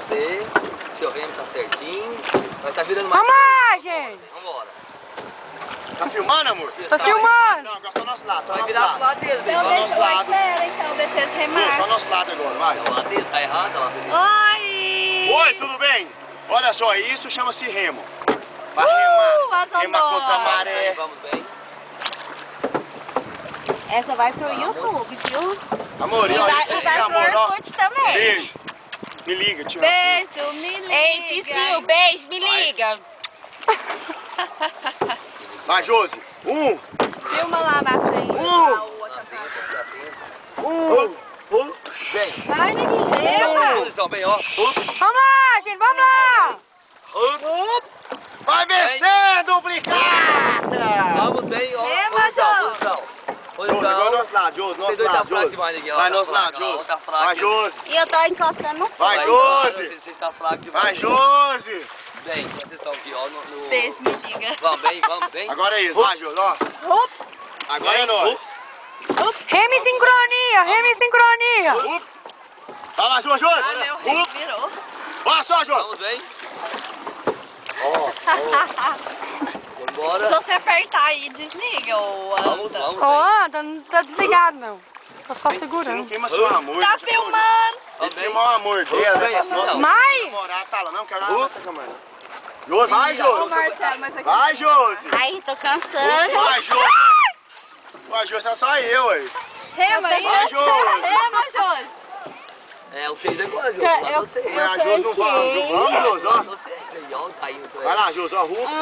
você. Seu remo tá certinho. Vai tá virando mais. Vamos lá, gente. Vambora. Tá filmando, amor? Tô filmando. Não, agora só nosso lado, só Vai nosso virar pro lado. lado dele, bem. Só nosso lado. Pera, então, deixa eles remar. Só nosso lado agora, vai. É o lado dele, tá errado, ó. Oi! Oi, tudo bem? Olha só, isso chama-se remo. Pra remar. azondó. Remar contra a maré. Vamos bem. Essa vai pro YouTube, viu? Amor, E olha vai, isso e aí, vai pro amor, ó. Orkut também. Beijo. Me liga, tio. Beijo, me liga. Ei, Piscinho, beijo, me liga. Vai, Josi. Filma lá na frente. Bem. Vai, neguinho, rema. Posição, bem, ó. Vamos lá, gente, vamos lá. Vai vencer, duplicada! Vamos bem, ó. Rema, Posição, Jô. posição. Josi, agora Posição. nosso lado, Josi, Vocês nosso dois tá lado, fraco Josi. demais aqui, ó. Vai, Tá nosso lado, fraco, ó, Josi. tá fraco. Vai, Josi. E eu tô encostando no Vai, fone. Josi. Vocês tá fraco demais. Vai, Josi. Bem, vocês estão aqui, ó. No... Beijo, me liga. Vamos bem. Agora é isso, vai, Josi, ó. Agora é nós. Rema em sincronia, rema em sincronia. Vai lá, Josi, Josi. Ah, meu remo virou. Vai só, Josi. Vamos bem. Ó. Vambora. Se você apertar aí, desliga ou Vamos Ó, bem. não tá desligado, não. Tô só Você não segurando. filma seu amor. Tá você filmando. Tem que filmar o amor dela, Bem, né? assim, Nossa, não. Mais? namorar, tá lá, não, quero lá nessa câmera. Josi, vai, Ô, Josi. Marcelo, mas aqui... Vai, Josi. Ai, tô cansando. Vai, Josi. Vai, Josi, é só eu, aí. Rema aí. Vai, Josi. Rema, Josi. É, o 6 agora, Jô. Eu- Lá você. eu- Vai, a Josi não vai. Vamos, Josi, ó. Você, aí, ó, tá indo. Vai lá, Josi, ó, Hulk.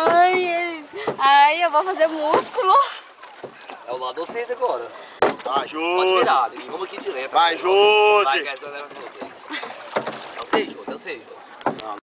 Ai, eu vou fazer músculo. É o lado 6 agora. Vai, Pode Josi. virar, vamos aqui direto. Vai, Vai, Josi. que agora leva pra vocês. É o 6, Jô, é o 6, Jô.